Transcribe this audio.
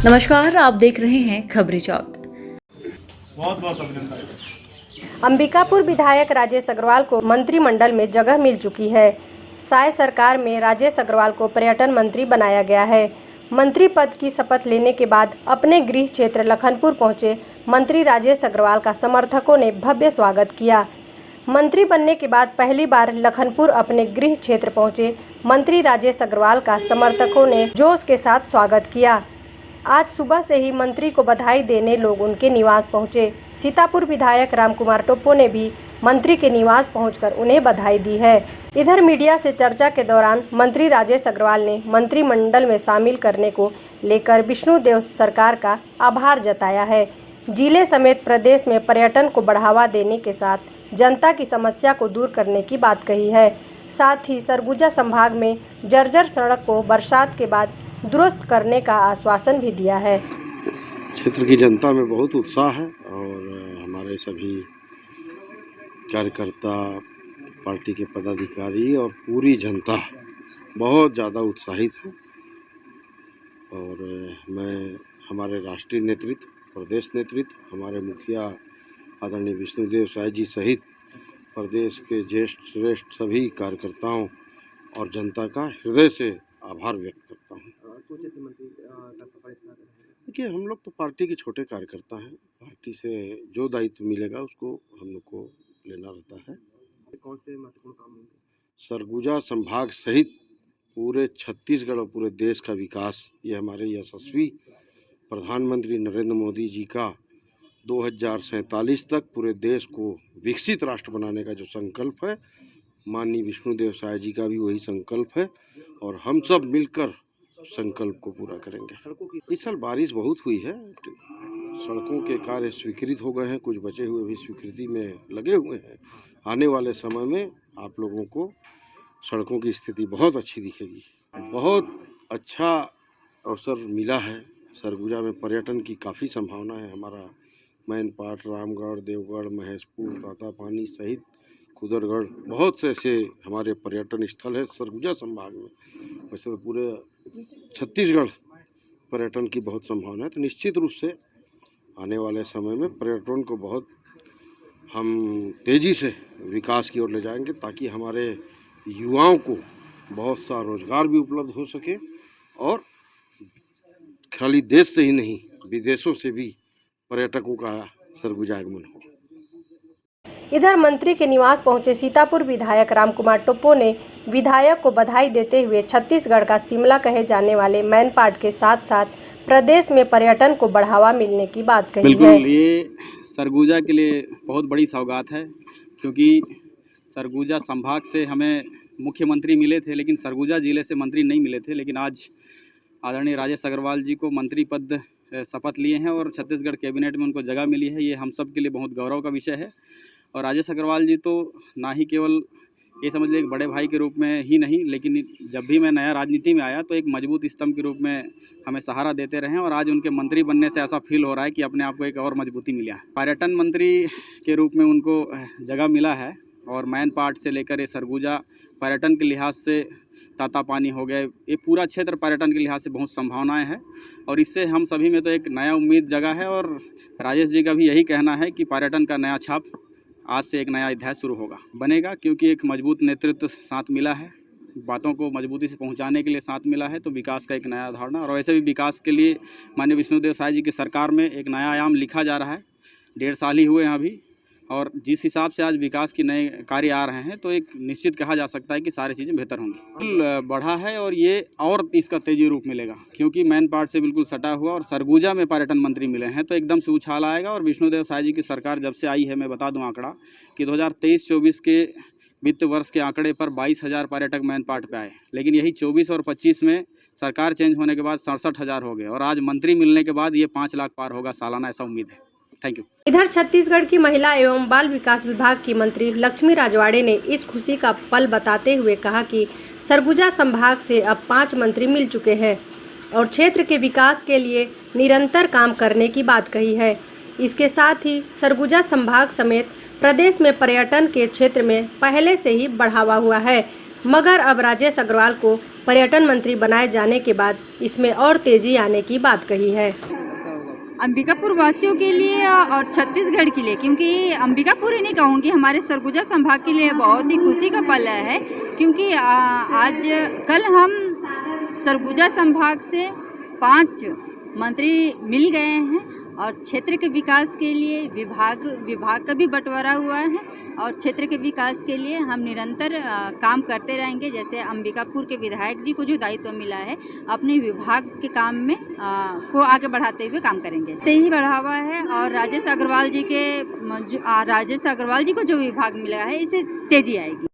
नमस्कार, आप देख रहे हैं खबरी चौक। बहुत बहुत अभिनंदन। अंबिकापुर विधायक राजेश अग्रवाल को मंत्रिमंडल में जगह मिल चुकी है। साय सरकार में राजेश अग्रवाल को पर्यटन मंत्री बनाया गया है। मंत्री पद की शपथ लेने के बाद अपने गृह क्षेत्र लखनपुर पहुंचे मंत्री राजेश अग्रवाल का समर्थकों ने भव्य स्वागत किया। मंत्री बनने के बाद पहली बार लखनपुर अपने गृह क्षेत्र पहुंचे मंत्री राजेश अग्रवाल का समर्थकों ने जोश के साथ स्वागत किया। आज सुबह से ही मंत्री को बधाई देने लोग उनके निवास पहुंचे। सीतापुर विधायक रामकुमार टोप्पो ने भी मंत्री के निवास पहुंचकर उन्हें बधाई दी है। इधर मीडिया से चर्चा के दौरान मंत्री राजेश अग्रवाल ने मंत्रिमंडल में शामिल करने को लेकर विष्णुदेव सरकार का आभार जताया है। जिले समेत प्रदेश में पर्यटन को बढ़ावा देने के साथ जनता की समस्या को दूर करने की बात कही है। साथ ही सरगुजा संभाग में जर्जर सड़क को बरसात के बाद दुरुस्त करने का आश्वासन भी दिया है। क्षेत्र की जनता में बहुत उत्साह है और हमारे सभी कार्यकर्ता, पार्टी के पदाधिकारी और पूरी जनता बहुत ज़्यादा उत्साहित है। और मैं हमारे राष्ट्रीय नेतृत्व, प्रदेश नेतृत्व, हमारे मुखिया आदरणीय विष्णुदेव साय जी सहित प्रदेश के ज्येष्ठ श्रेष्ठ सभी कार्यकर्ताओं और जनता का हृदय से आभार व्यक्त करता हूँ। देखिए, हम लोग तो पार्टी के छोटे कार्यकर्ता हैं। पार्टी से जो दायित्व मिलेगा उसको हम लोग को लेना रहता है। कौन से महत्वपूर्ण काम होंगे? सरगुजा संभाग सहित पूरे छत्तीसगढ़ और पूरे देश का विकास, ये हमारे यशस्वी प्रधानमंत्री नरेंद्र मोदी जी का 2047 तक पूरे देश को विकसित राष्ट्र बनाने का जो संकल्प है, माननीय विष्णुदेव साय जी का भी वही संकल्प है और हम सब मिलकर संकल्प को पूरा करेंगे। इस साल बारिश बहुत हुई है, सड़कों के कार्य स्वीकृत हो गए हैं, कुछ बचे हुए भी स्वीकृति में लगे हुए हैं। आने वाले समय में आप लोगों को सड़कों की स्थिति बहुत अच्छी दिखेगी। बहुत अच्छा अवसर मिला है। सरगुजा में पर्यटन की काफ़ी संभावना है। हमारा मैनपाट, रामगढ़, देवगढ़, महेशपुर, तातापानी सहित कुदरगढ़, बहुत से ऐसे हमारे पर्यटन स्थल है सरगुजा संभाग में। वैसे तो पूरे छत्तीसगढ़ पर्यटन की बहुत संभावना है। तो निश्चित रूप से आने वाले समय में पर्यटन को बहुत हम तेज़ी से विकास की ओर ले जाएंगे, ताकि हमारे युवाओं को बहुत सा रोजगार भी उपलब्ध हो सके और खाली देश से ही नहीं, विदेशों से भी पर्यटकों का सरगुजा आगमन हो। इधर मंत्री के निवास पहुंचे सीतापुर विधायक रामकुमार टोप्पो ने विधायक को बधाई देते हुए छत्तीसगढ़ का शिमला कहे जाने वाले मैनपाट के साथ साथ प्रदेश में पर्यटन को बढ़ावा मिलने की बात कही है। बिल्कुल, ये सरगुजा के लिए बहुत बड़ी सौगात है, क्योंकि सरगुजा संभाग से हमें मुख्यमंत्री मिले थे, लेकिन सरगुजा जिले से मंत्री नहीं मिले थे। लेकिन आज आदरणीय राजेश अग्रवाल जी को मंत्री पद शपथ लिए हैं और छत्तीसगढ़ कैबिनेट में उनको जगह मिली है। ये हम सब के लिए बहुत गौरव का विषय है। और राजेश अग्रवाल जी तो ना ही केवल ये समझ लें एक बड़े भाई के रूप में ही नहीं, लेकिन जब भी मैं नया राजनीति में आया तो एक मजबूत स्तंभ के रूप में हमें सहारा देते रहे और आज उनके मंत्री बनने से ऐसा फील हो रहा है कि अपने आप को एक और मजबूती मिला है। पर्यटन मंत्री के रूप में उनको जगह मिला है और मैनपाट से लेकर ये सरगुजा पर्यटन के लिहाज से तातापानी हो गए, ये पूरा क्षेत्र पर्यटन के लिहाज से बहुत संभावनाएं हैं और इससे हम सभी में तो एक नया उम्मीद जगह है। और राजेश जी का भी यही कहना है कि पर्यटन का नया छाप आज से एक नया अध्याय शुरू बनेगा, क्योंकि एक मजबूत नेतृत्व साथ मिला है, बातों को मजबूती से पहुंचाने के लिए साथ मिला है, तो विकास का एक नया धारणा। और वैसे भी विकास के लिए माननीय विष्णुदेव साय जी की सरकार में एक नया आयाम लिखा जा रहा है। 1.5 साल ही हुए हैं अभी, और जिस हिसाब से आज विकास के नए कार्य आ रहे हैं तो एक निश्चित कहा जा सकता है कि सारी चीज़ें बेहतर होंगी। बिल्कुल बढ़ा है और ये और इसका तेजी रूप मिलेगा, क्योंकि मैनपाट से बिल्कुल सटा हुआ और सरगुजा में पर्यटन मंत्री मिले हैं तो एकदम से उछाल आएगा। और विष्णुदेव साय जी की सरकार जब से आई है, मैं बता दूं आंकड़ा कि 2023-24 के वित्त वर्ष के आंकड़े पर 22,000 पर्यटक मैनपाट पे आए, लेकिन यही 24 और 25 में सरकार चेंज होने के बाद 67,000 हो गए और आज मंत्री मिलने के बाद ये 5 लाख पार होगा सालाना, ऐसा उम्मीद है। Thank you. इधर छत्तीसगढ़ की महिला एवं बाल विकास विभाग की मंत्री लक्ष्मी राजवाड़े ने इस खुशी का पल बताते हुए कहा कि सरगुजा संभाग से अब 5 मंत्री मिल चुके हैं और क्षेत्र के विकास के लिए निरंतर काम करने की बात कही है। इसके साथ ही सरगुजा संभाग समेत प्रदेश में पर्यटन के क्षेत्र में पहले से ही बढ़ावा हुआ है। मगर अब राजेश अग्रवाल को पर्यटन मंत्री बनाए जाने के बाद इसमें और तेजी आने की बात कही है। अंबिकापुर वासियों के लिए और छत्तीसगढ़ के लिए, क्योंकि अंबिकापुर ही नहीं कहूँगी, हमारे सरगुजा संभाग के लिए बहुत ही खुशी का पल है, क्योंकि आज कल हम सरगुजा संभाग से 5 मंत्री मिल गए हैं और क्षेत्र के विकास के लिए विभाग का भी बंटवारा हुआ है और क्षेत्र के विकास के लिए हम निरंतर काम करते रहेंगे। जैसे अंबिकापुर के विधायक जी को जो दायित्व मिला है, अपने विभाग के काम में को आगे बढ़ाते हुए काम करेंगे। से ही बढ़ावा है और राजेश अग्रवाल जी को जो विभाग मिला है, इससे तेजी आएगी।